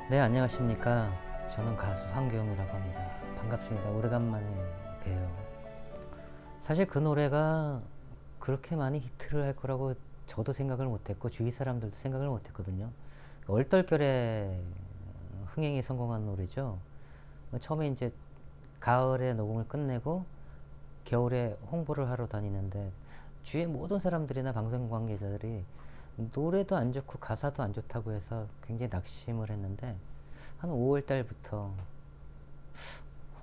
네, 안녕하십니까. 저는 가수 황교영이라고 합니다. 반갑습니다. 오래간만에 봬요. 사실 그 노래가 그렇게 많이 히트를 할 거라고 저도 생각을 못했고 주위 사람들도 생각을 못했거든요. 얼떨결에 흥행에 성공한 노래죠. 처음에 이제 가을에 녹음을 끝내고 겨울에 홍보를 하러 다니는데 주위의 모든 사람들이나 방송 관계자들이 노래도 안 좋고 가사도 안 좋다고 해서 굉장히 낙심을 했는데 한 5월 달부터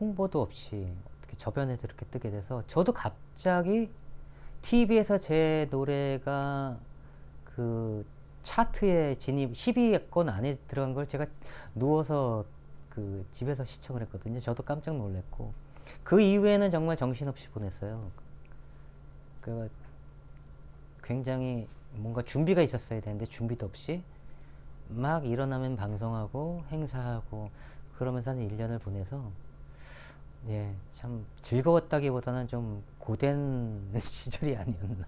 홍보도 없이 어떻게 저변에서 이렇게 뜨게 돼서 저도 갑자기 TV에서 제 노래가 그 차트에 진입 10위권 안에 들어간 걸 제가 누워서 그 집에서 시청을 했거든요. 저도 깜짝 놀랐고 그 이후에는 정말 정신없이 보냈어요. 그 굉장히 뭔가 준비가 있었어야 되는데 준비도 없이 막 일어나면 방송하고 행사하고 그러면서 한 1년을 보내서 예, 참 즐거웠다기보다는 좀 고된 시절이 아니었나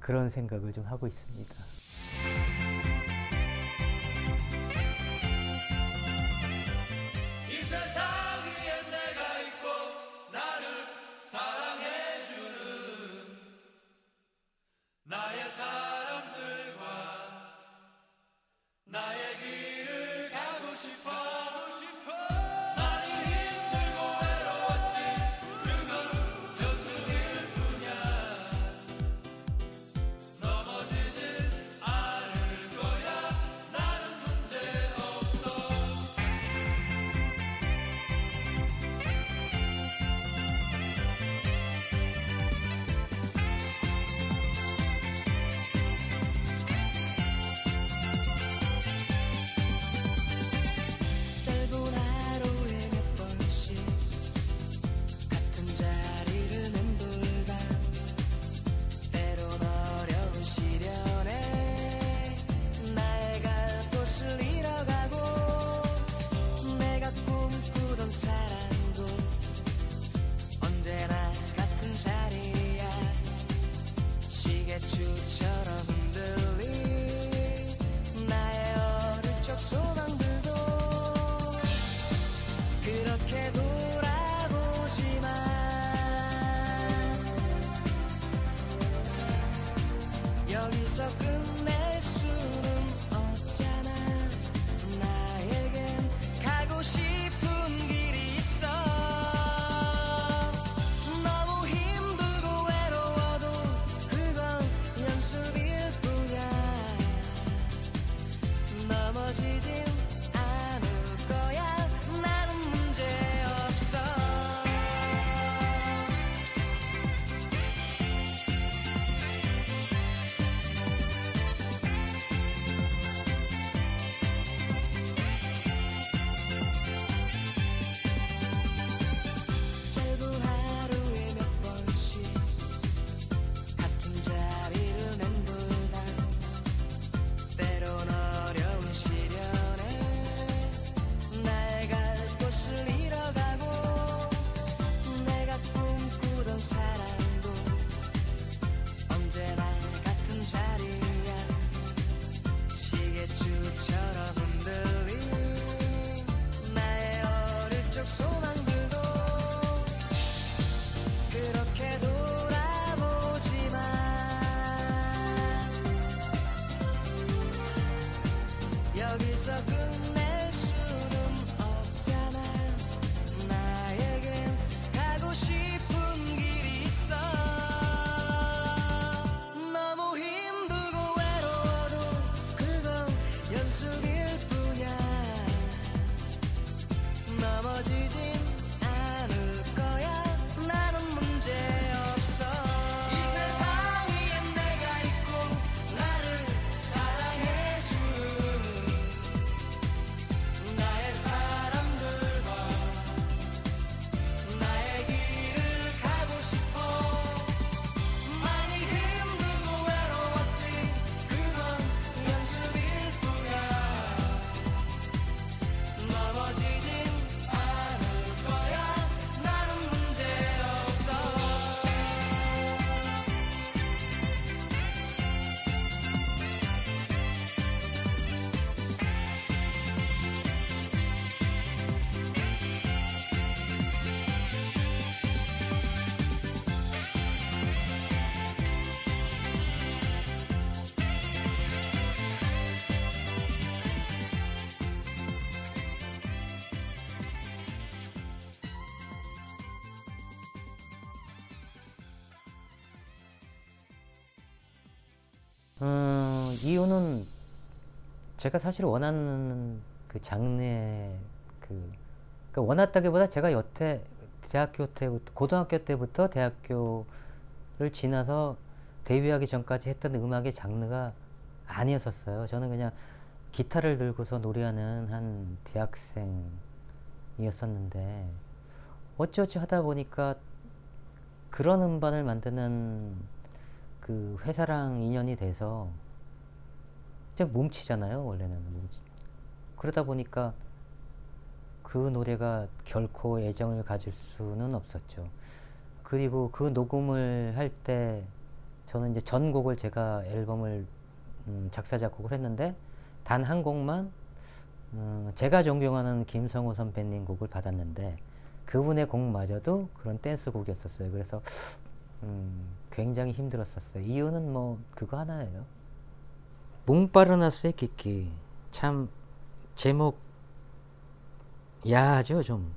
그런 생각을 좀 하고 있습니다. 이 세상 위에 내가 있고 나를 사랑해주는 나의 사람들과 나의 길을 가고 싶어 많이 힘들고 외로웠지 그건 연습일 뿐이야 넘어지진 않을 이유는 제가 사실 원하는 그 장르의 그러니까 원했다기보다 제가 여태 대학교 때부터 고등학교 때부터 대학교를 지나서 데뷔하기 전까지 했던 음악의 장르가 아니었었어요. 저는 그냥 기타를 들고서 노래하는 한 대학생이었었는데 어찌어찌 하다 보니까 그런 음반을 만드는 그 회사랑 인연이 돼서 이제 몸치잖아요. 원래는 몸치. 그러다 보니까 그 노래가 결코 애정을 가질 수는 없었죠. 그리고 그 녹음을 할 때 저는 이제 전곡을 제가 앨범을 작사 작곡을 했는데 단 한 곡만 제가 존경하는 김성호 선배님 곡을 받았는데 그분의 곡마저도 그런 댄스 곡이었었어요. 그래서 굉장히 힘들었었어요. 이유는 뭐 그거 하나예요. 몽파르나스의 끼끼 참 제목 야하죠 좀.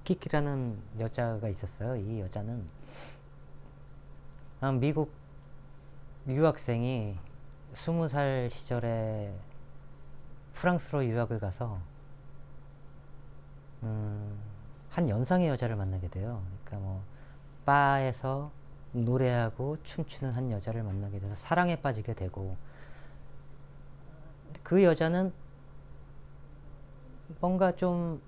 끼끼라는 여자가 있었어요. 이 여자는 미국 유학생이 20살 시절에 프랑스로 유학을 가서 한 연상의 여자를 만나게 돼요. 그러니까 뭐 바에서 노래하고 춤추는 한 여자를 만나게 돼서 사랑에 빠지게 되고 그 여자는 뭔가 좀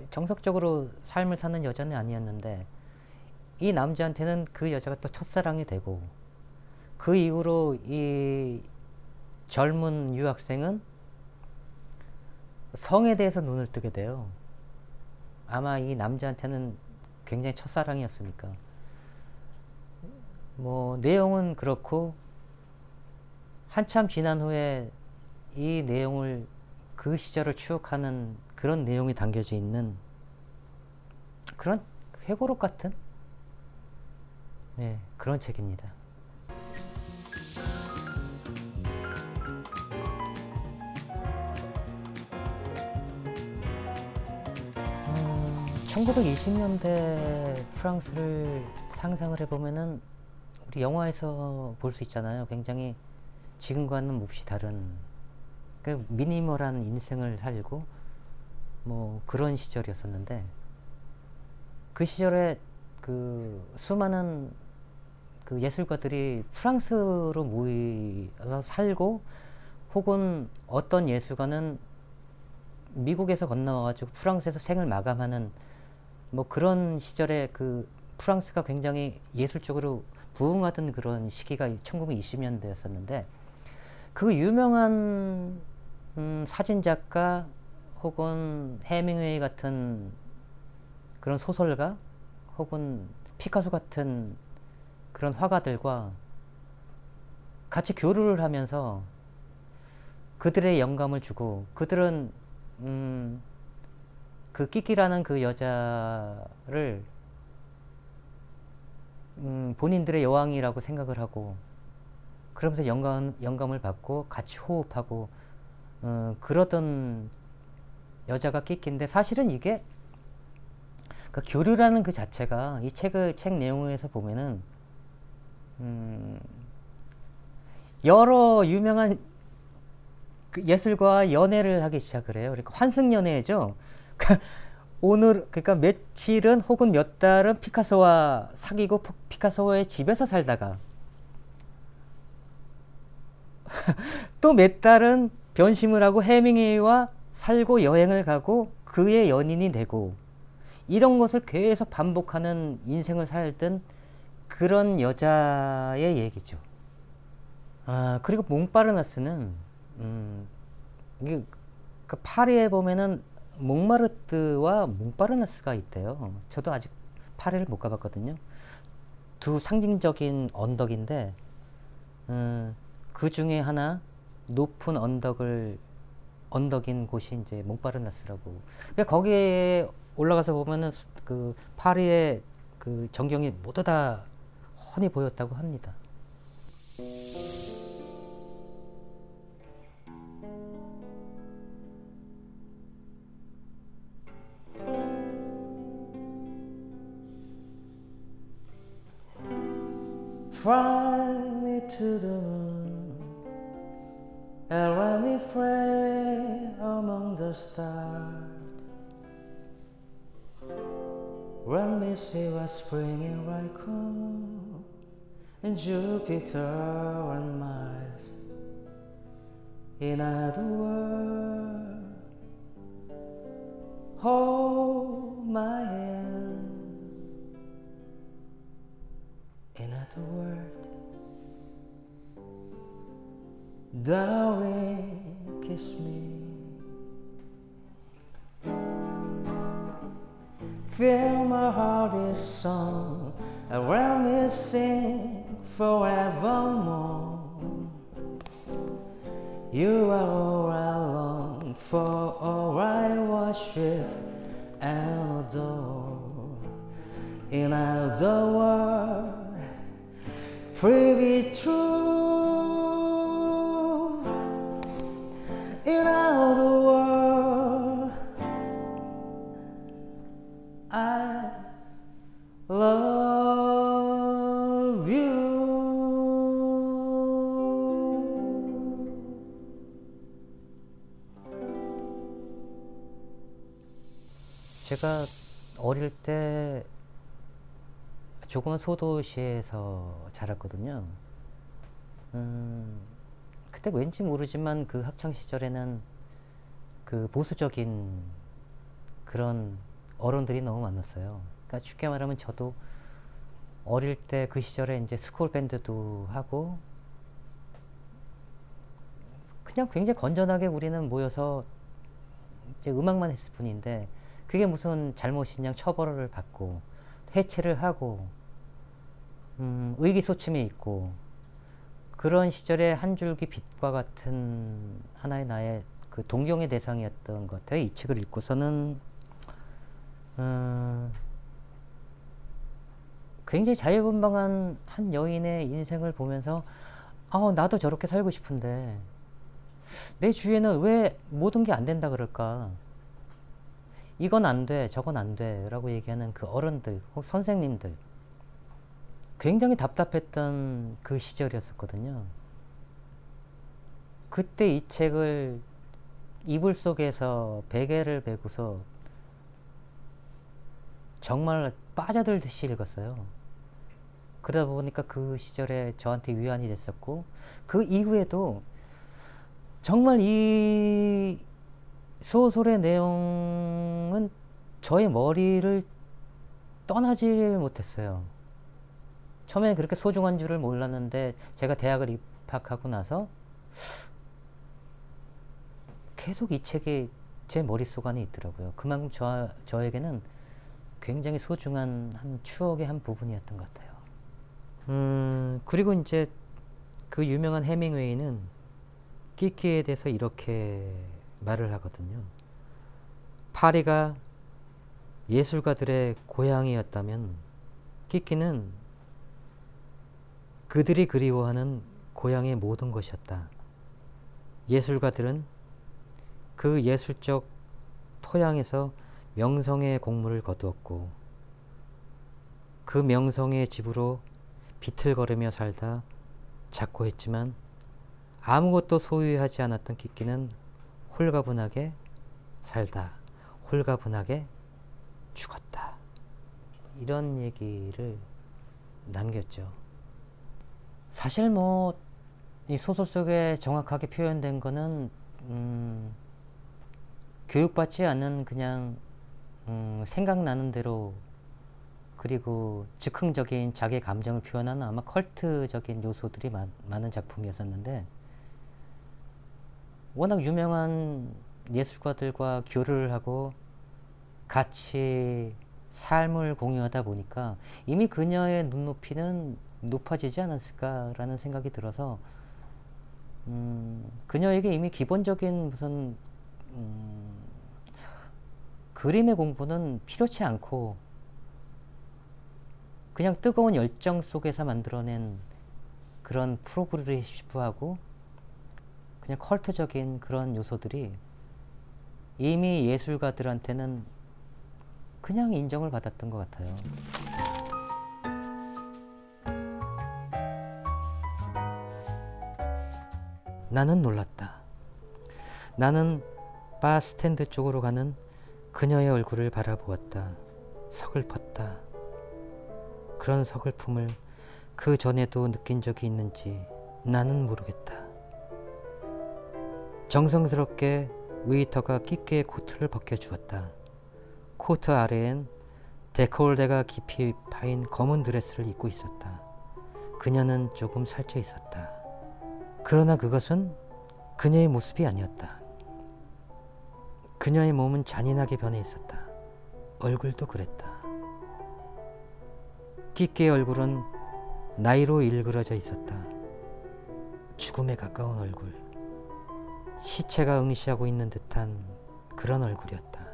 정석적으로 삶을 사는 여자는 아니었는데 이 남자한테는 그 여자가 또 첫사랑이 되고 그 이후로 이 젊은 유학생은 성에 대해서 눈을 뜨게 돼요. 아마 이 남자한테는 굉장히 첫사랑이었으니까. 뭐 내용은 그렇고 한참 지난 후에 이 내용을 그 시절을 추억하는 그런 내용이 담겨져 있는 그런 회고록 같은 그런 책입니다. 음, 1920년대 프랑스를 상상을 해보면은 우리 영화에서 볼 수 있잖아요. 굉장히 지금과는 몹시 다른 그 미니멀한 인생을 살고 뭐 그런 시절이었었는데 그 시절에 그 수많은 그 예술가들이 프랑스로 모여서 살고 혹은 어떤 예술가는 미국에서 건너와가지고 프랑스에서 생을 마감하는 뭐 그런 시절에 그 프랑스가 굉장히 예술적으로 부흥하던 그런 시기가 1920년대였었는데 그 유명한 사진작가 혹은 해밍웨이 같은 그런 소설가 혹은 피카소 같은 그런 화가들과 같이 교류를 하면서 그들의 영감을 주고 그들은 그 끼끼라는 그 여자를 본인들의 여왕이라고 생각을 하고 그러면서 영감을 받고 같이 호흡하고 그러던 여자가 끼끼인데 사실은 이게 그 교류라는 그 자체가 이 책 내용에서 보면은 여러 유명한 그 예술과 연애를 하기 시작을 해요. 그러니까 환승연애죠. 오늘 그러니까 며칠은 혹은 몇 달은 피카소와 사귀고 피카소의 집에서 살다가 또 몇 달은 변심을 하고 해밍웨이와 살고 여행을 가고 그의 연인이 되고 이런 것을 계속 반복하는 인생을 살던 그런 여자의 얘기죠. 그리고 몽파르나스는 이게 그 파리에 보면은 몽마르트와 몽파르나스가 있대요. 저도 아직 파리를 못 가봤거든요. 두 상징적인 언덕인데 그 중에 하나 높은 언덕인 곳이 이제 몽파르나스라고. 그러니까 거기에 올라가서 보면은 그 파리의 그 전경이 모두 다 훤히 보였다고 합니다. Fly me to the moon and let me play among the stars. Let me see what's springing right home in Jupiter and Mars. In other words, hold my hand. In other words, darling, kiss me. Fill my heart with song, and let me sing forevermore. You are all I long for, all I worship and adore. In other words, free be true. In other words, I love you. 제가 어릴 때 조그만 소도시에서 자랐거든요. 그때 왠지 모르지만 그 학창 시절에는 그 보수적인 그런 어른들이 너무 많았어요. 그러니까 쉽게 말하면 저도 어릴 때 그 시절에 이제 스쿨 밴드도 하고 그냥 굉장히 건전하게 우리는 모여서 이제 음악만 했을 뿐인데 그게 무슨 잘못이냐 처벌을 받고 해체를 하고 의기소침해 있고 그런 시절에 한 줄기 빛과 같은 하나의 나의 그 동경의 대상이었던 것 같아요. 이 책을 읽고서는 굉장히 자유분방한 한 여인의 인생을 보면서 나도 저렇게 살고 싶은데 내 주위에는 왜 모든 게 안 된다 그럴까? 이건 안 돼, 저건 안 돼 라고 얘기하는 그 어른들 혹 선생님들 굉장히 답답했던 그 시절이었었거든요. 그때 이 책을 이불 속에서 베개를 베고서 정말 빠져들듯이 읽었어요. 그러다 보니까 그 시절에 저한테 위안이 됐었고 그 이후에도 정말 이 소설의 내용은 저의 머리를 떠나지 못했어요. 처음에는 그렇게 소중한 줄을 몰랐는데 제가 대학을 입학하고 나서 계속 이 책이 제 머릿속 안에 있더라고요. 그만큼 저에게는 굉장히 소중한 한 추억의 한 부분이었던 것 같아요. 그리고 이제 그 유명한 해밍웨이는 끼끼에 대해서 이렇게 말을 하거든요. 파리가 예술가들의 고향이었다면 끼끼는 그들이 그리워하는 고향의 모든 것이었다. 예술가들은 그 예술적 토양에서 명성의 공물을 거두었고 그 명성의 집으로 비틀거리며 살다 작고했지만 아무것도 소유하지 않았던 끼끼는 홀가분하게 살다 홀가분하게 죽었다. 이런 얘기를 남겼죠. 사실 뭐 이 소설 속에 정확하게 표현된 거는 교육받지 않은 그냥 생각나는 대로 그리고 즉흥적인 자기 감정을 표현하는 아마 컬트적인 요소들이 많은 작품이었었는데 워낙 유명한 예술가들과 교류를 하고 같이 삶을 공유하다 보니까 이미 그녀의 눈높이는 높아지지 않았을까라는 생각이 들어서 그녀에게 이미 기본적인 무슨 그림의 공부는 필요치 않고 그냥 뜨거운 열정 속에서 만들어낸 그런 프로그레시브하고 그냥 컬트적인 그런 요소들이 이미 예술가들한테는 그냥 인정을 받았던 것 같아요. 나는 놀랐다. 나는 바 스탠드 쪽으로 가는 그녀의 얼굴을 바라보았다. 서글펐다. 그런 서글픔을 그 전에도 느낀 적이 있는지 나는 모르겠다. 정성스럽게 웨이터가 끼끼의 코트를 벗겨주었다. 코트 아래엔 데콜레가 깊이 파인 검은 드레스를 입고 있었다. 그녀는 조금 살쪄 있었다. 그러나 그것은 그녀의 모습이 아니었다. 그녀의 몸은 잔인하게 변해 있었다. 얼굴도 그랬다. 끼끼의 얼굴은 나이로 일그러져 있었다. 죽음에 가까운 얼굴. 시체가 응시하고 있는 듯한 그런 얼굴이었다.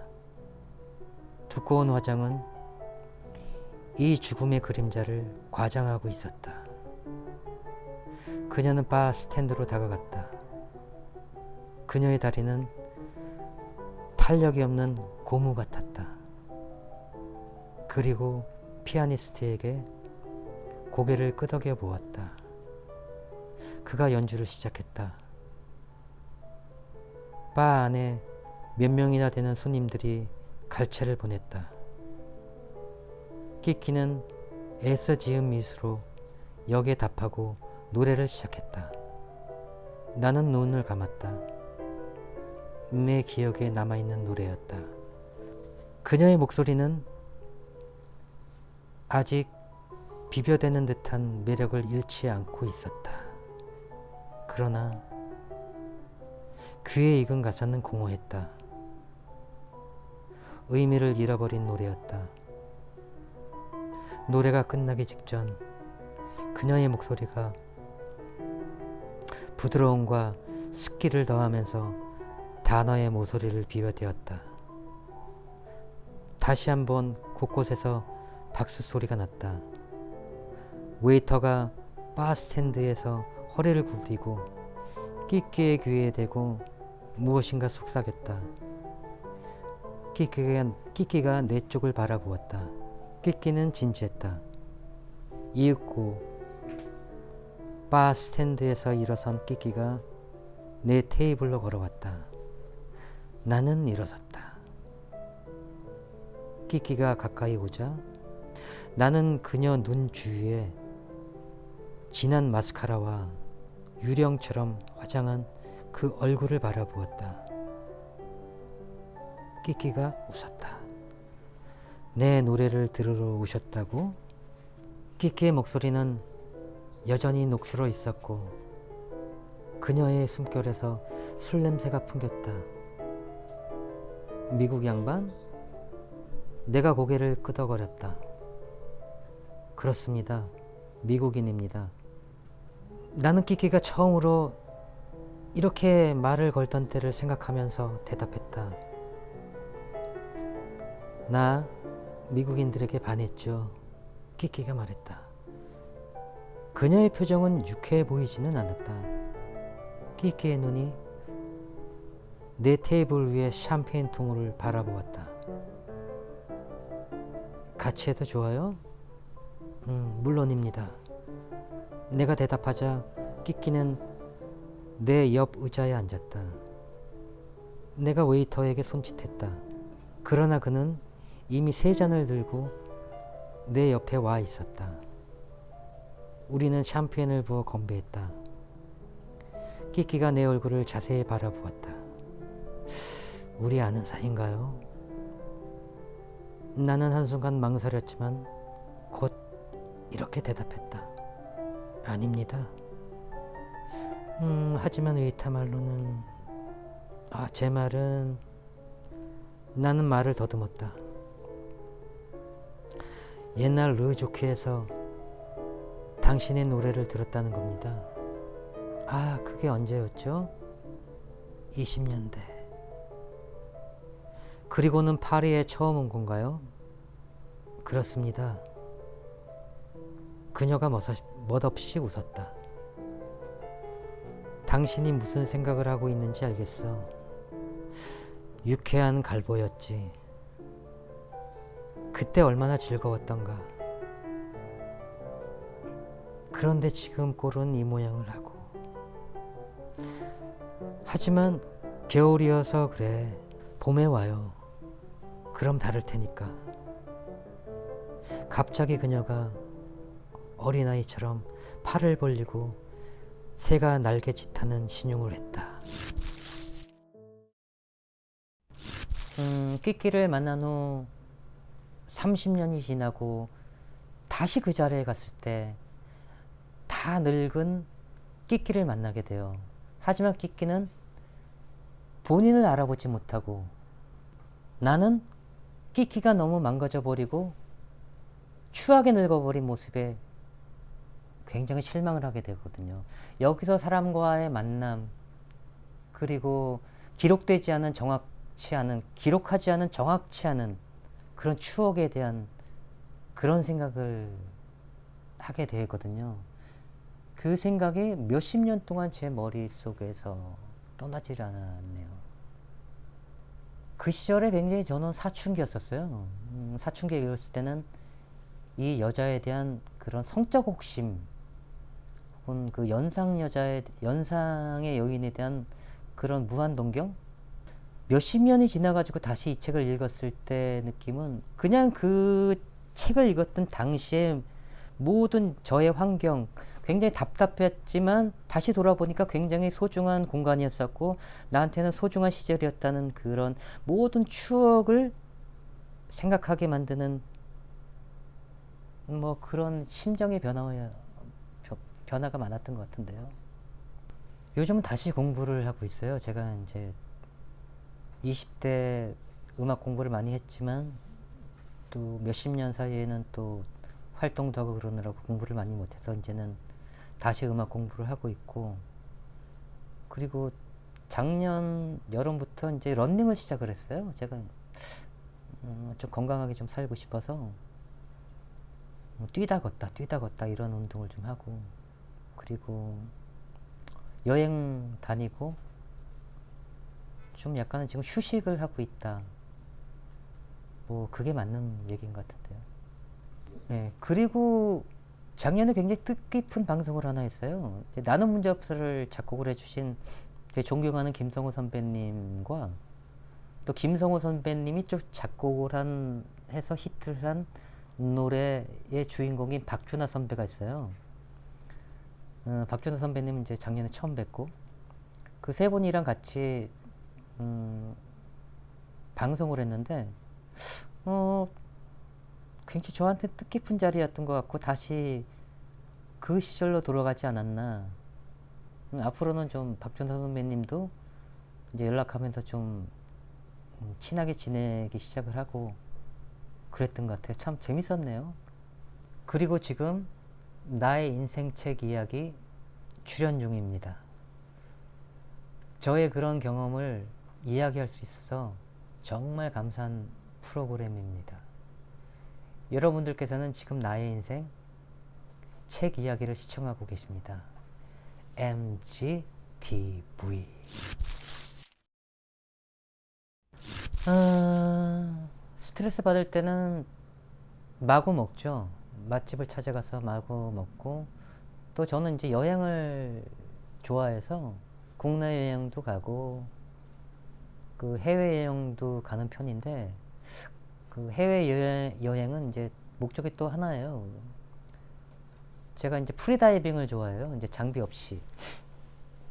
두꺼운 화장은 이 죽음의 그림자를 과장하고 있었다. 그녀는 바 스탠드로 다가갔다. 그녀의 다리는 탄력이 없는 고무 같았다. 그리고 피아니스트에게 고개를 끄덕여 보았다. 그가 연주를 시작했다. 바 안에 몇 명이나 되는 손님들이 갈채를 보냈다. 끼끼는 애써 지은 미소로 역에 답하고 노래를 시작했다. 나는 눈을 감았다. 내 기억에 남아있는 노래였다. 그녀의 목소리는 아직 비벼대는 듯한 매력을 잃지 않고 있었다. 그러나 귀에 익은 가사는 공허했다. 의미를 잃어버린 노래였다. 노래가 끝나기 직전 그녀의 목소리가 부드러움과 습기를 더하면서 단어의 모서리를 비벼대었다. 다시 한번 곳곳에서 박수 소리가 났다. 웨이터가 바 스탠드에서 허리를 구부리고 끼끼의 귀에 대고 무엇인가 속삭였다. 끼끼가 내 쪽을 바라보았다. 끼끼는 진지했다. 이윽고 바 스탠드에서 일어선 끼끼가 내 테이블로 걸어왔다. 나는 일어섰다. 끼끼가 가까이 오자 나는 그녀 눈 주위에 진한 마스카라와 유령처럼 화장한 그 얼굴을 바라보았다. 끼끼가 웃었다. 내 노래를 들으러 오셨다고? 끼끼의 목소리는 여전히 녹슬어 있었고 그녀의 숨결에서 술 냄새가 풍겼다. 미국 양반? 내가 고개를 끄덕거렸다. 그렇습니다. 미국인입니다. 나는 끼끼가 처음으로 이렇게 말을 걸던 때를 생각하면서 대답했다. 나 미국인들에게 반했죠. 끼끼가 말했다. 그녀의 표정은 유쾌해 보이지는 않았다. 끼끼의 눈이 내 테이블 위에 샴페인 통을 바라보았다. 같이 해도 좋아요? 물론입니다. 내가 대답하자 끼끼는 내 옆 의자에 앉았다. 내가 웨이터에게 손짓했다. 그러나 그는 이미 3잔을 들고 내 옆에 와 있었다. 우리는 샴페인을 부어 건배했다. 끼끼가 내 얼굴을 자세히 바라보았다. 우리 아는 사이인가요? 나는 한순간 망설였지만 곧 이렇게 대답했다. 아닙니다. 하지만 웨이터 말로는 제 말은 나는 말을 더듬었다. 옛날 르조크에서 당신의 노래를 들었다는 겁니다. 그게 언제였죠? 20년대. 그리고는 파리에 처음 온 건가요? 그렇습니다. 그녀가 멋없이 웃었다. 당신이 무슨 생각을 하고 있는지 알겠어. 유쾌한 갈보였지. 그때 얼마나 즐거웠던가. 그런데 지금 꼴은 이 모양을 하고. 하지만 겨울이어서 그래. 봄에 와요. 그럼 다를 테니까. 갑자기 그녀가 어린아이처럼 팔을 벌리고 새가 날개짓하는 신용을 했다. 끼끼를 만난 후 30년이 지나고 다시 그 자리에 갔을 때 다 늙은 끼끼를 만나게 돼요. 하지만 끼끼는 본인을 알아보지 못하고 나는 끼끼가 너무 망가져 버리고 추하게 늙어버린 모습에 굉장히 실망을 하게 되거든요. 여기서 사람과의 만남, 그리고 기록하지 않은 정확치 않은 그런 추억에 대한 그런 생각을 하게 되거든요. 그 생각이 몇십 년 동안 제 머릿속에서 떠나질 않았네요. 그 시절에 굉장히 저는 사춘기였었어요. 사춘기에 이랬을 때는 이 여자에 대한 그런 성적 혹심, 혹은 그 연상의 여인에 대한 그런 무한 동경? 몇십 년이 지나가지고 다시 이 책을 읽었을 때 느낌은 그냥 그 책을 읽었던 당시에 모든 저의 환경, 굉장히 답답했지만 다시 돌아보니까 굉장히 소중한 공간이었었고 나한테는 소중한 시절이었다는 그런 모든 추억을 생각하게 만드는 뭐 그런 심정의 변화가 많았던 것 같은데요. 요즘은 다시 공부를 하고 있어요. 제가 이제 20대 음악 공부를 많이 했지만 또 몇십 년 사이에는 또 활동도 하고 그러느라고 공부를 많이 못해서 이제는 다시 음악 공부를 하고 있고, 그리고 작년 여름부터 이제 러닝을 시작을 했어요. 제가 좀 건강하게 좀 살고 싶어서 뛰다 걷다 이런 운동을 좀 하고, 그리고 여행 다니고 좀 약간은 지금 휴식을 하고 있다. 뭐 그게 맞는 얘기인 것 같은데요. 네, 그리고 작년에 굉장히 뜻깊은 방송을 하나 했어요. 나는 문제없어를 작곡을 해주신 제 존경하는 김성호 선배님과 또 김성호 선배님이 좀 작곡을 해서 히트를 한 노래의 주인공인 박준하 선배가 있어요. 박준하 선배님 이제 작년에 처음 뵙고 그 세 분이랑 같이 방송을 했는데 굉장히 저한테 뜻깊은 자리였던 것 같고 다시 그 시절로 돌아가지 않았나. 앞으로는 좀 박준하 선배님도 이제 연락하면서 좀 친하게 지내기 시작을 하고 그랬던 것 같아요. 참 재밌었네요. 그리고 지금 나의 인생 책 이야기 출연 중입니다. 저의 그런 경험을 이야기할 수 있어서 정말 감사한 프로그램입니다. 여러분들께서는 지금 나의 인생 책 이야기를 시청하고 계십니다. MGTV. 스트레스 받을 때는 마구 먹죠. 맛집을 찾아가서 마구 먹고, 또 저는 이제 여행을 좋아해서 국내 여행도 가고 그 해외 여행도 가는 편인데, 그 해외 여행은 이제 목적이 또 하나예요. 제가 이제 프리다이빙을 좋아해요. 이제 장비 없이.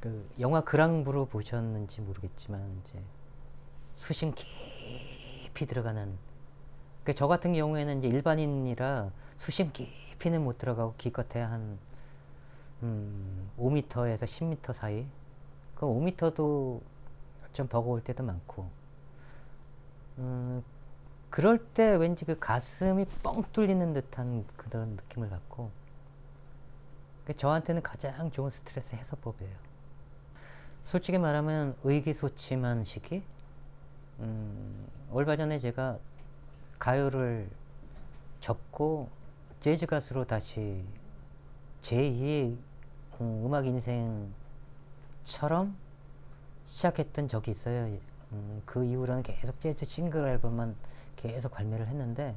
그 영화 그랑브루 보셨는지 모르겠지만 이제 수심 깊이 들어가는. 그 저 같은 경우에는 이제 일반인이라 수심 깊이는 못 들어가고 기껏해 한 5m에서 10m 사이. 그 5m도 좀 버거울 때도 많고. 그럴 때 왠지 그 가슴이 뻥 뚫리는 듯한 그런 느낌을 갖고, 저한테는 가장 좋은 스트레스 해소법이에요. 솔직히 말하면 의기소침한 시기? 얼마 전에 제가 가요를 접고 재즈 가수로 다시 제2의 음악 인생처럼 시작했던 적이 있어요. 그 이후로는 계속 재즈 싱글 앨범만 계속 발매를 했는데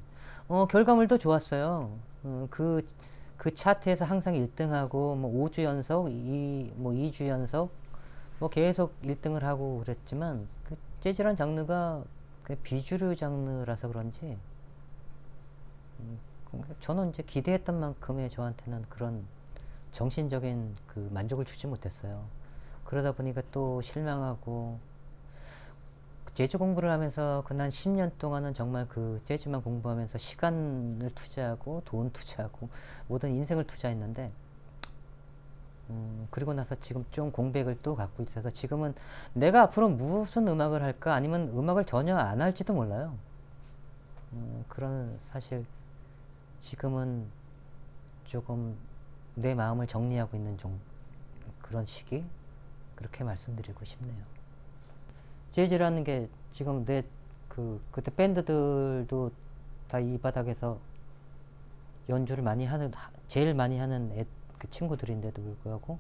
결과물도 좋았어요. 그 차트에서 항상 1등하고 뭐 5주 연속, 2주 연속 뭐 계속 1등을 하고 그랬지만 그 재즈란 장르가 그 비주류 장르라서 그런지 저는 이제 기대했던 만큼의 저한테는 그런 정신적인 그 만족을 주지 못했어요. 그러다 보니까 또 실망하고 재즈 공부를 하면서 그 난 10년 동안은 정말 그 재즈만 공부하면서 시간을 투자하고 돈 투자하고 모든 인생을 투자했는데 그리고 나서 지금 좀 공백을 또 갖고 있어서 지금은 내가 앞으로 무슨 음악을 할까 아니면 음악을 전혀 안 할지도 몰라요. 그런 사실 지금은 조금 내 마음을 정리하고 있는 좀 그런 시기 그렇게 말씀드리고 싶네요. 재즈라는 게 지금 내 그때 밴드들도 다 이 바닥에서 연주를 많이 하는 제일 많이 하는 그 친구들인데도 불구하고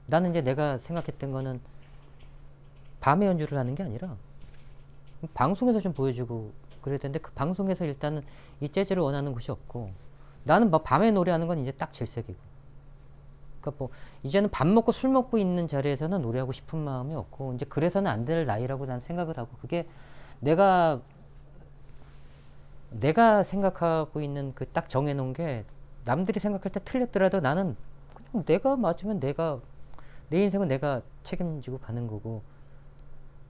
나는 이제 내가 생각했던 거는 밤에 연주를 하는 게 아니라 방송에서 좀 보여주고 그래야 되는데 그 방송에서 일단은 이 재즈를 원하는 곳이 없고 나는 뭐 밤에 노래하는 건 이제 딱 질색이고 그러니까 뭐 이제는 밥 먹고 술 먹고 있는 자리에서는 노래하고 싶은 마음이 없고 이제 그래서는 안 될 나이라고 난 생각을 하고 그게 내가 생각하고 있는 그 딱 정해놓은 게 남들이 생각할 때 틀렸더라도 나는 그냥 내가 맞으면 내 인생은 내가 책임지고 가는 거고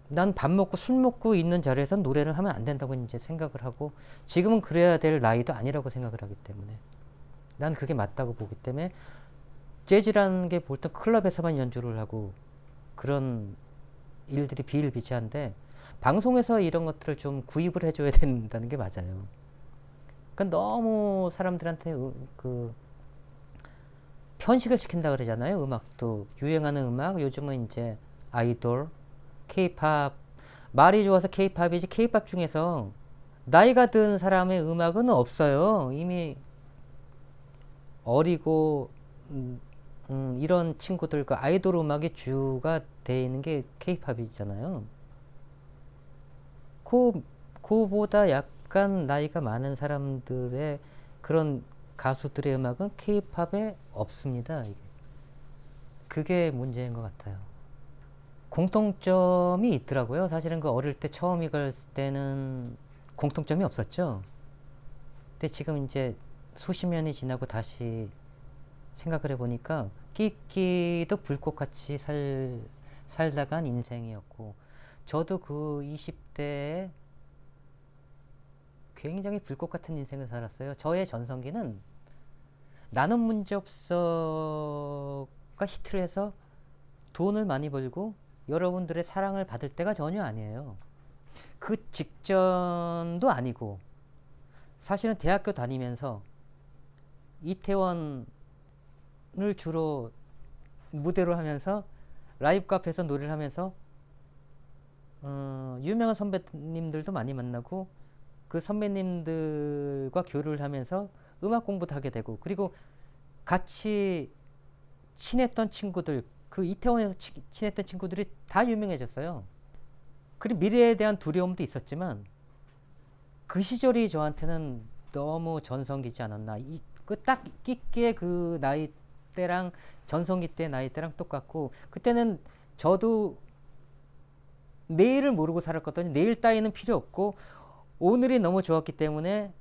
난 밥 먹고 술 먹고 있는 자리에서 노래를 하면 안 된다고 이제 생각을 하고 지금은 그래야 될 나이도 아니라고 생각을 하기 때문에 난 그게 맞다고 보기 때문에 재즈라는 게 보통 클럽에서만 연주를 하고 그런 일들이 비일비재한데 방송에서 이런 것들을 좀 구입을 해줘야 된다는 게 맞아요. 그러니까 너무 사람들한테 그 편식을 시킨다 그러잖아요. 음악도 유행하는 음악 요즘은 이제 아이돌, 케이팝 말이 좋아서 케이팝이지 케이팝 중에서 나이가 든 사람의 음악은 없어요. 이미 어리고 이런 친구들 그 아이돌 음악의 주가 돼 있는 게 케이팝이잖아요. 그보다 약간 나이가 많은 사람들의 그런 가수들의 음악은 케이팝에 없습니다. 이게. 그게 문제인 것 같아요. 공통점이 있더라고요. 사실은 그 어릴 때 처음 이걸 때는 공통점이 없었죠. 근데 지금 이제 수십 년이 지나고 다시 생각을 해보니까 끼끼도 불꽃같이 살다간 인생이었고 저도 그 20대에 굉장히 불꽃 같은 인생을 살았어요. 저의 전성기는 나는 문제없어가 히트를 해서 돈을 많이 벌고 여러분들의 사랑을 받을 때가 전혀 아니에요. 그 직전도 아니고 사실은 대학교 다니면서 이태원을 주로 무대로 하면서 라이브 카페에서 노래를 하면서 유명한 선배님들도 많이 만나고 그 선배님들과 교류를 하면서 음악 공부도 하게 되고 그리고 같이 친했던 친구들 그 이태원에서 친했던 친구들이 다 유명해졌어요. 그리고 미래에 대한 두려움도 있었지만 그 시절이 저한테는 너무 전성기지 않았나. 그 딱 끼끼의 그 나이 때랑 전성기 때 나이 때랑 똑같고 그때는 저도 내일을 모르고 살았거든요. 내일 따위는 필요 없고 오늘이 너무 좋았기 때문에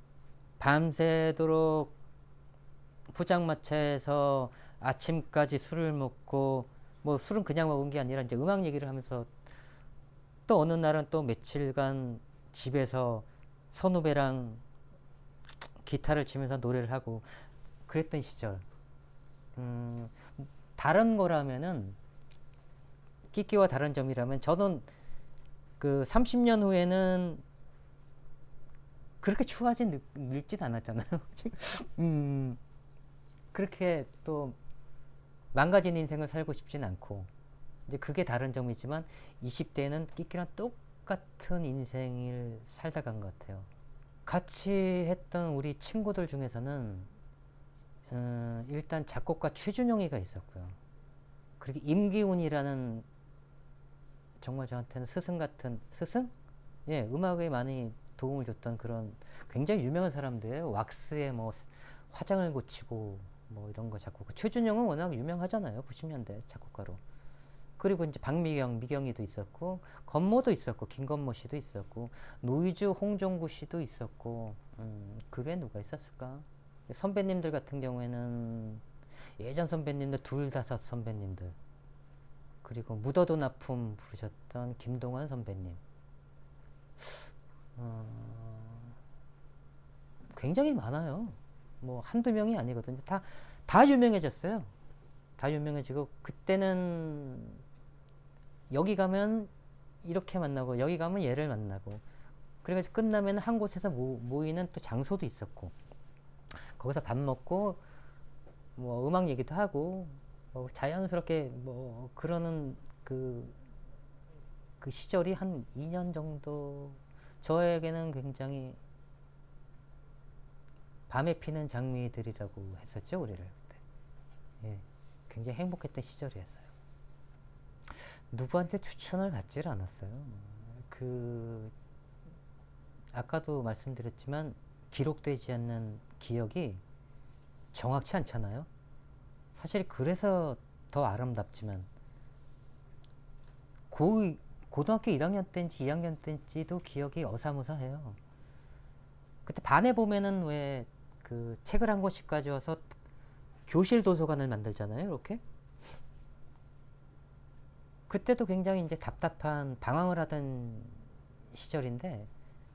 밤새도록 포장마차에서 아침까지 술을 먹고 뭐 술은 그냥 먹은 게 아니라 이제 음악 얘기를 하면서 또 어느 날은 또 며칠간 집에서 선후배랑 기타를 치면서 노래를 하고 그랬던 시절. 다른 거라면은 끼끼와 다른 점이라면 저는 그 30년 후에는 그렇게 추하진 늙진 않았잖아요. 그렇게 또 망가진 인생을 살고 싶진 않고 이제 그게 다른 점이지만 20대에는 끼끼랑 똑같은 인생을 살다 간 것 같아요. 같이 했던 우리 친구들 중에서는 일단 작곡가 최준용이가 있었고요. 그리고 임기훈이라는 정말 저한테는 스승 같은 스승? 예, 음악에 많이 도움을 줬던 그런 굉장히 유명한 사람들이에요. 왁스에 뭐 화장을 고치고 뭐 이런 거 작곡가. 최준용은 워낙 유명하잖아요. 90년대 작곡가로. 그리고 이제 박미경, 미경이도 있었고, 건모도 있었고, 김건모 씨도 있었고, 노이즈 홍종구 씨도 있었고, 그게 누가 있었을까? 선배님들 같은 경우에는 예전 선배님들 둘 다섯 선배님들, 그리고 묻어도 나품 부르셨던 김동완 선배님, 굉장히 많아요. 뭐 한두 명이 아니거든요. 다 유명해졌어요. 다 유명해지고, 그때는 여기 가면 이렇게 만나고, 여기 가면 얘를 만나고, 그래가지고 끝나면 한 곳에서 모이는 또 장소도 있었고, 거기서 밥 먹고, 뭐 음악 얘기도 하고, 뭐 자연스럽게 뭐 그러는 그 시절이 한 2년 정도, 저에게는 굉장히 밤에 피는 장미들이라고 했었죠, 우리를 그때. 예, 굉장히 행복했던 시절이었어요. 누구한테 추천을 받질 않았어요. 그 아까도 말씀드렸지만 기록되지 않는 기억이 정확치 않잖아요. 사실 그래서 더 아름답지만, 고등학교 1학년 때인지 2학년 때인지도 기억이 어사무사해요. 그때 반에 보면은 왜 그 책을 한 권씩 가져와서 교실 도서관을 만들잖아요, 이렇게. 그때도 굉장히 이제 답답한 방황을 하던 시절인데,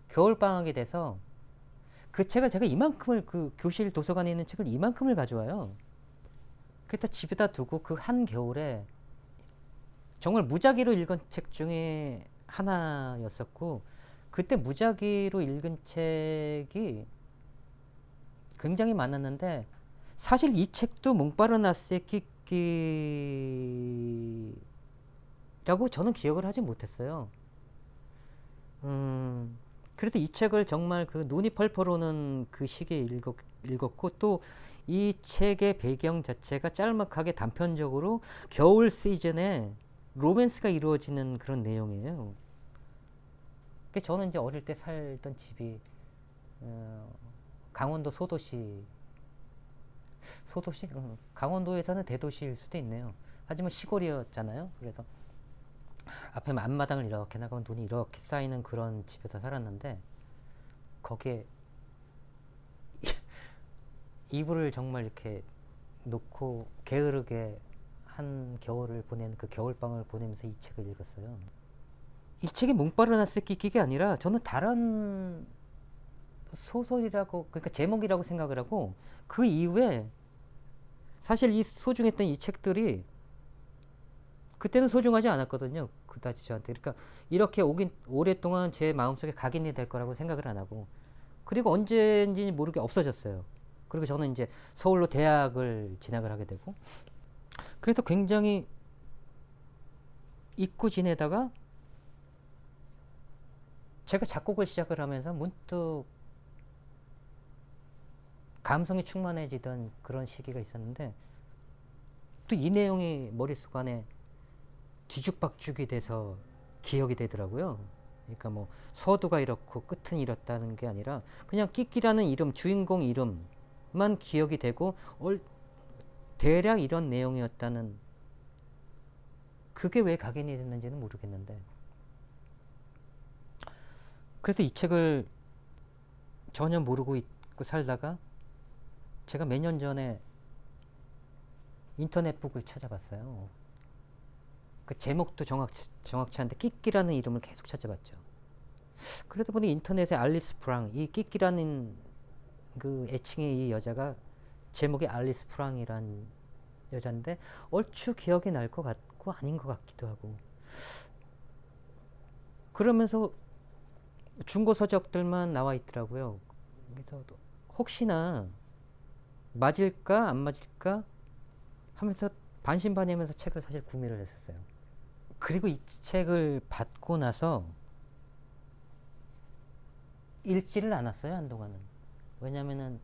겨울 방학이 돼서 그 책을 제가 이만큼을, 그 교실 도서관에 있는 책을 이만큼을 가져와요. 그래서 집에다 두고 그 한 겨울에 정말 무작위로 읽은 책 중에 하나였었고, 그때 무작위로 읽은 책이 굉장히 많았는데, 사실 이 책도 몽파르나스의 끼끼라고 저는 기억을 하지 못했어요. 그래서 이 책을 정말 그 눈이 펄펄 오는 그 시기에 읽었고, 또 이 책의 배경 자체가 짤막하게 단편적으로 겨울 시즌에 로맨스가 이루어지는 그런 내용이에요. 그러니까 저는 이제 어릴 때 살던 집이 강원도 소도시, 강원도에서는 대도시일 수도 있네요. 하지만 시골이었잖아요. 그래서 앞에 앞마당을 이렇게 나가면 눈이 이렇게 쌓이는 그런 집에서 살았는데, 거기에 이불을 정말 이렇게 놓고 게으르게 한 겨울을 보낸, 그 겨울방을 보내면서 이 책을 읽었어요. 이 책이 몽파르나스 끼끼가 아니라 저는 다른 소설이라고, 그러니까 제목이라고 생각을 하고, 그 이후에 사실 이 소중했던 이 책들이 그때는 소중하지 않았거든요, 그다지 저한테. 그러니까 이렇게 오랫동안 제 마음속에 각인이 될 거라고 생각을 안 하고, 그리고 언제인지 모르게 없어졌어요. 그리고 저는 이제 서울로 대학을 진학을 하게 되고, 그래서 굉장히 잊고 지내다가 제가 작곡을 시작을 하면서 문득 감성이 충만해지던 그런 시기가 있었는데, 또 이 내용이 머릿속 안에 뒤죽박죽이 돼서 기억이 되더라고요. 그러니까 뭐 서두가 이렇고 끝은 이렇다는 게 아니라, 그냥 끼끼라는 이름, 주인공 이름만 기억이 되고, 대략 이런 내용이었다는, 그게 왜 각인이 됐는지는 모르겠는데, 그래서 이 책을 전혀 모르고 있고 살다가 제가 몇 년 전에 인터넷북을 찾아봤어요. 그 제목도 정확치 않은데 끼끼라는 이름을 계속 찾아봤죠. 그러다 보니 인터넷에 알리스 프랑, 이 끼끼라는 그 애칭의 이 여자가 제목이 알리스 프랑이란 여잔데, 얼추 기억이 날 것 같고 아닌 것 같기도 하고, 그러면서 중고 서적들만 나와 있더라고요. 그래서 혹시나 맞을까 안 맞을까 하면서 반신반의하면서 책을 사실 구매를 했었어요. 그리고 이 책을 받고 나서 읽지를 않았어요, 한동안은. 왜냐면은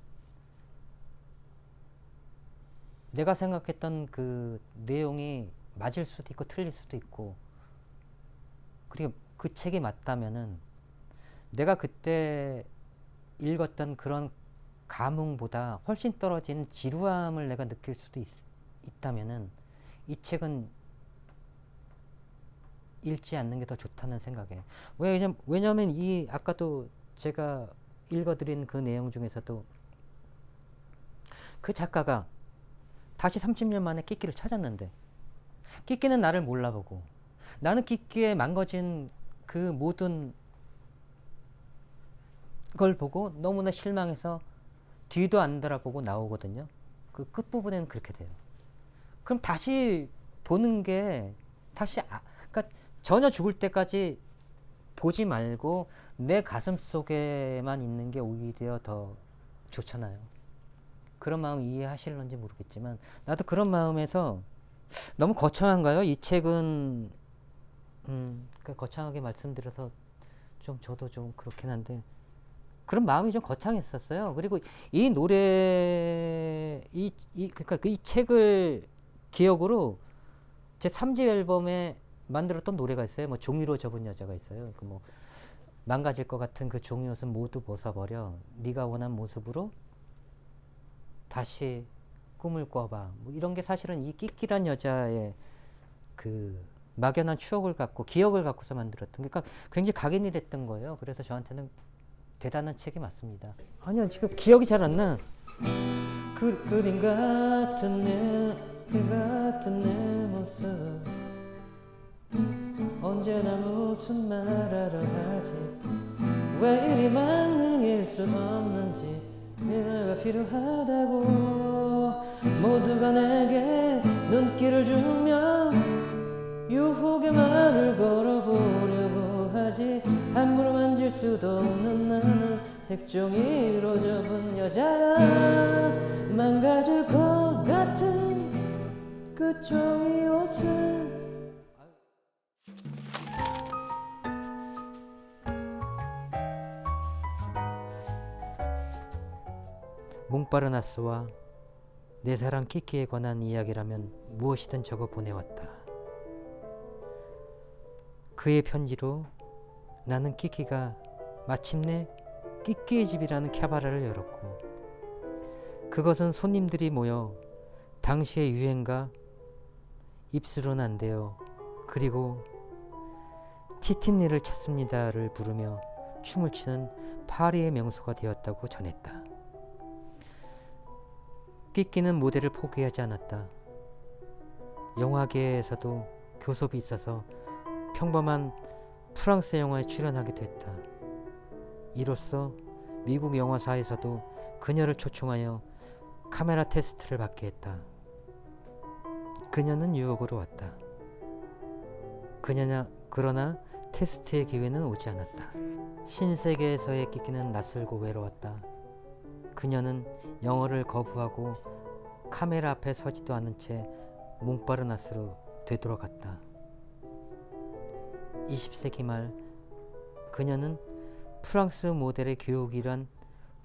내가 생각했던 그 내용이 맞을 수도 있고 틀릴 수도 있고, 그리고 그 책이 맞다면은 내가 그때 읽었던 그런 감흥보다 훨씬 떨어진 지루함을 내가 느낄 수도 있다면은 이 책은 읽지 않는 게 더 좋다는 생각에. 왜냐면 이 아까도 제가 읽어드린 그 내용 중에서도 그 작가가 다시 30년 만에 끼끼를 찾았는데 끼끼는 나를 몰라보고 나는 끼끼에 망가진 그 모든 걸 보고 너무나 실망해서 뒤도 안 돌아보고 나오거든요. 그 끝부분에는 그렇게 돼요. 그럼 다시 보는 게 그러니까 전혀 죽을 때까지 보지 말고 내 가슴 속에만 있는 게 오히려 더 좋잖아요. 그런 마음 이해하실런지 모르겠지만 나도 그런 마음에서 너무 거창한가요? 이 책은 거창하게 말씀드려서 좀 저도 좀 그렇긴 한데 그런 마음이 좀 거창했었어요. 그리고 이 노래 그러니까 이 책을 기억으로 제 3집 앨범에 만들었던 노래가 있어요. 뭐 종이로 접은 여자가 있어요. 그 뭐 망가질 것 같은 그 종이 옷은 모두 벗어버려 네가 원한 모습으로 다시 꿈을 꿔봐. 뭐 이런 게 사실은 이 끼끼란 여자의 그 막연한 추억을 갖고 기억을 갖고서 만들었던 그러니까 굉장히 각인이 됐던 거예요. 그래서 저한테는 대단한 책이 맞습니다. 아니요 지금 기억이 잘 안 나. 그림 같은 내 모습 언제나 무슨 말하러 하지 왜 이리 만능일 수 없는지 내가 필요하다고 모두가 내게 눈길을 주며 유혹의 말을 걸어보려고 하지 함부로 만질 수도 없는 나는 색종이로 접은 여자야 망가질 것 같은 그 종이 옷은 몽파르나스와 내 사랑 끼끼에 관한 이야기라면 무엇이든 적어 보내왔다. 그의 편지로 나는 끼끼가 마침내 끼끼의 집이라는 캬바레를 열었고 그것은 손님들이 모여 당시의 유행가 입술은 안 돼요 그리고 티틴니를 찾습니다를 부르며 춤을 추는 파리의 명소가 되었다고 전했다. 끼끼는 모델을 포기하지 않았다. 영화계에서도 교섭이 있어서 평범한 프랑스 영화에 출연하게 됐다. 이로써 미국 영화사에서도 그녀를 초청하여 카메라 테스트를 받게 했다. 그녀는 뉴욕으로 왔다. 그러나 테스트의 기회는 오지 않았다. 신세계에서의 끼끼는 낯설고 외로웠다. 그녀는 영어를 거부하고 카메라 앞에 서지도 않은 채 몽파르나스로 되돌아갔다. 20세기 말 그녀는 프랑스 모델의 교육이란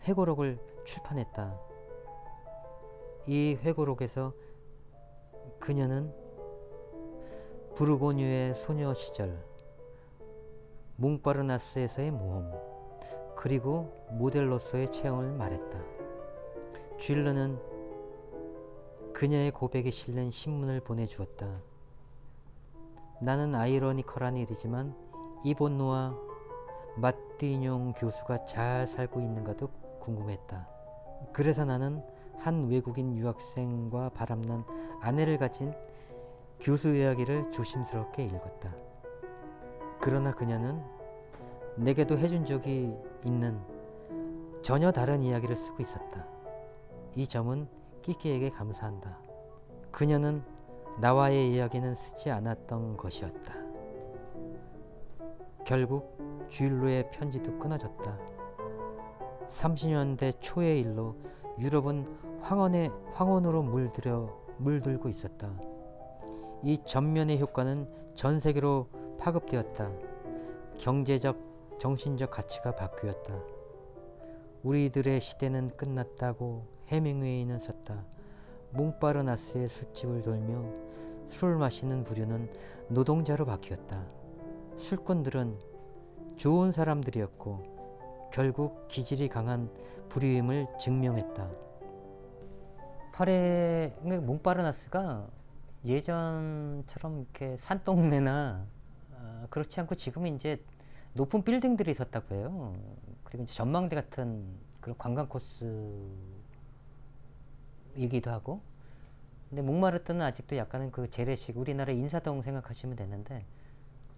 회고록을 출판했다. 이 회고록에서 그녀는 부르고뉴의 소녀 시절, 몽파르나스에서의 모험, 그리고 모델로서의 체험을 말했다. 쥘르는 그녀의 고백이 실린 신문을 보내주었다. 나는 아이러니컬한 일이지만 이본노와 마띠뇽 교수가 잘 살고 있는가도 궁금했다. 그래서 나는 한 외국인 유학생과 바람난 아내를 가진 교수 이야기를 조심스럽게 읽었다. 그러나 그녀는 내게도 해준 적이 있는 전혀 다른 이야기를 쓰고 있었다. 이 점은 끼끼에게 감사한다. 그녀는 나와의 이야기는 쓰지 않았던 것이었다. 결국 쥘르의 편지도 끊어졌다. 30년대 초의 일로 유럽은 황혼으로 물들고 있었다. 이 전면의 효과는 전 세계로 파급되었다. 경제적, 정신적 가치가 바뀌었다. 우리들의 시대는 끝났다고 해밍웨이는 썼다. 몽파르나스의 술집을 돌며 술 마시는 부류는 노동자로 바뀌었다. 술꾼들은 좋은 사람들이었고 결국 기질이 강한 부류임을 증명했다. 몽파르나스가 예전처럼 이렇게 산동네나 그렇지 않고 지금은 이제 높은 빌딩들이 있었다고 해요. 그리고 이제 전망대 같은 그런 관광 코스이기도 하고. 근데 몽마르트는 아직도 약간은 그 재래식 우리나라 인사동 생각하시면 되는데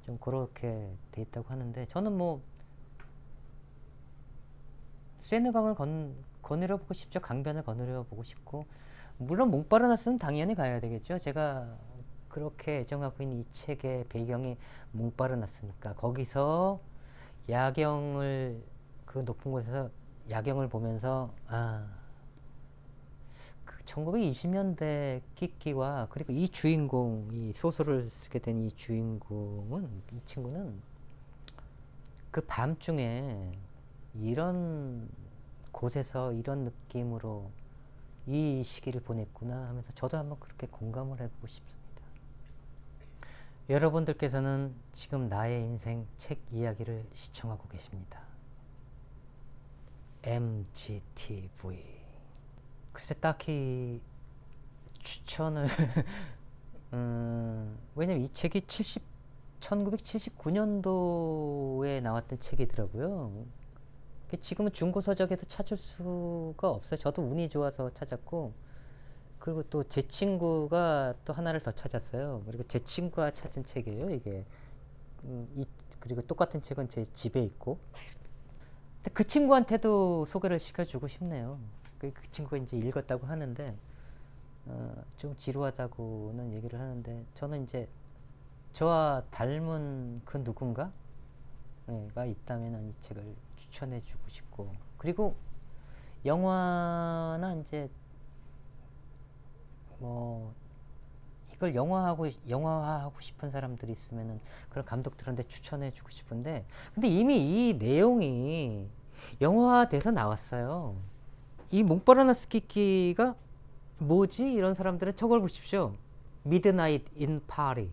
좀 그렇게 돼 있다고 하는데, 저는 뭐 세느강을 거느려 보고 싶죠. 강변을 거느려 보고 싶고, 물론 몽파르나스는 당연히 가야 되겠죠. 제가 그렇게 애정하고 있는 이 책의 배경이 몽파르나스니까 거기서 야경을, 그 높은 곳에서 야경을 보면서 그 1920년대 끼끼와, 그리고 이 주인공, 이 소설을 쓰게 된 이 주인공은, 이 친구는 그 밤중에 이런 곳에서 이런 느낌으로 이 시기를 보냈구나 하면서 저도 한번 그렇게 공감을 해보고 싶습니다. 여러분들께서는 지금 나의 인생 책 이야기를 시청하고 계십니다. MGTV. 글쎄 딱히 추천을 왜냐면 이 책이 1979년도에 나왔던 책이더라고요. 지금은 중고서적에서 찾을 수가 없어요. 저도 운이 좋아서 찾았고, 그리고 또 제 친구가 또 하나를 더 찾았어요. 그리고 제 친구가 찾은 책이에요, 이게. 그리고 똑같은 책은 제 집에 있고. 근데 그 친구한테도 소개를 시켜주고 싶네요. 그 친구가 이제 읽었다고 하는데, 좀 지루하다고는 얘기를 하는데, 저는 이제 저와 닮은 그 누군가가 있다면 이 책을 추천해주고 싶고, 그리고 영화나 이제 뭐 이걸 영화화하고 싶은 사람들이 있으면은 그런 감독들한테 추천해주고 싶은데, 근데 이미 이 내용이 영화화돼서 나왔어요. 이 몽파르나스 끼끼가 뭐지? 이런 사람들은 저걸 보십시오. 미드나잇 인 파리.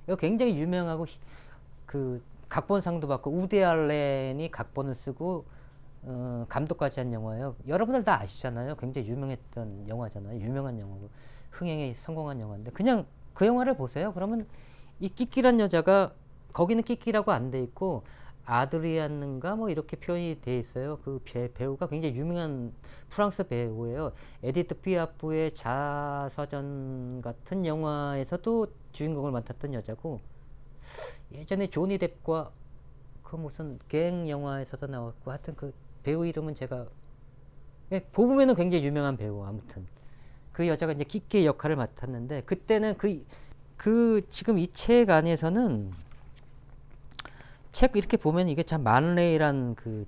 이거 굉장히 유명하고 그 각본상도 받고 우디 알렌이 각본을 쓰고 감독까지 한 영화예요. 여러분들 다 아시잖아요. 굉장히 유명했던 영화잖아요. 유명한 영화고 흥행에 성공한 영화인데, 그냥 그 영화를 보세요. 그러면 이 끼끼란 여자가, 거기는 끼끼라고 안 돼 있고 아드리안는가 뭐 이렇게 표현이 돼 있어요. 그 배우가 굉장히 유명한 프랑스 배우예요. 에디트 피아프의 자서전 같은 영화에서도 주인공을 맡았던 여자고, 예전에 조니 뎁과 그 무슨 갱 영화에서도 나왔고, 하여튼 그 배우 이름은 제가 보면은 굉장히 유명한 배우. 아무튼 그 여자가 이제 끼끼의 역할을 맡았는데, 그때는 지금 이 책 안에서는, 책 이렇게 보면 이게 참 만레이란 그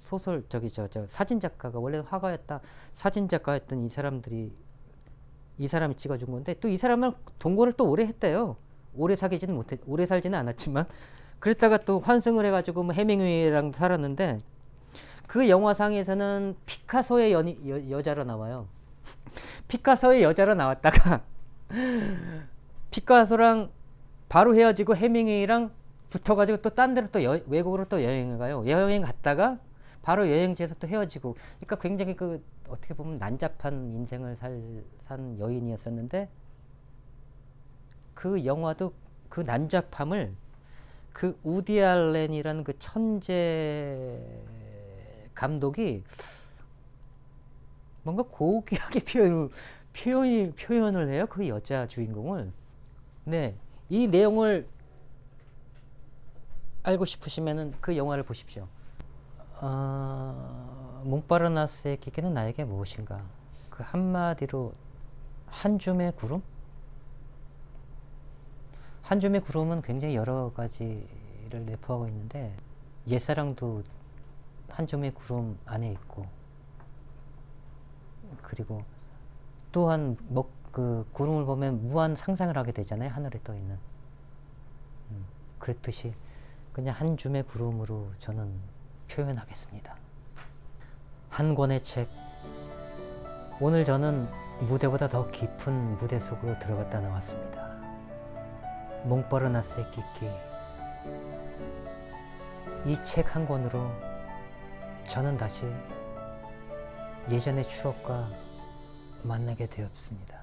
소설 저 사진 작가가 원래 화가였다 사진 작가였던 이 사람이 찍어준 건데, 또 이 사람은 동거를 또 오래 했대요. 오래 살지는 않았지만, 그랬다가 또 환승을 해가지고 뭐 해밍웨이랑 살았는데, 그 영화상에서는 피카소의 여자로 나와요. 피카소의 여자로 나왔다가 피카소랑 바로 헤어지고 해밍웨이랑 붙어가지고 또 딴 데로 또 외국으로 또 여행을 가요. 여행 갔다가 바로 여행지에서 또 헤어지고. 그러니까 굉장히 그 어떻게 보면 난잡한 인생을 산 여인이었었는데, 그 영화도 그 난잡함을 그 우디 알렌이라는 그 천재 감독이 뭔가 고귀하게 표현을 해요. 그 여자 주인공을. 네, 이 내용을 알고 싶으시면은 그 영화를 보십시오. 몽파르나스의 끼끼는 나에게 무엇인가? 그 한마디로 한 줌의 구름? 한 줌의 구름은 굉장히 여러 가지를 내포하고 있는데, 옛사랑도 한 줌의 구름 안에 있고, 그리고 또한 그 구름을 보면 무한 상상을 하게 되잖아요. 하늘에 떠 있는. 그랬듯이 그냥 한 줌의 구름으로 저는 표현하겠습니다. 한 권의 책. 오늘 저는 무대보다 더 깊은 무대 속으로 들어갔다 나왔습니다. 몽파르나스의 끼끼. 이 책 한 권으로 저는 다시 예전의 추억과 만나게 되었습니다.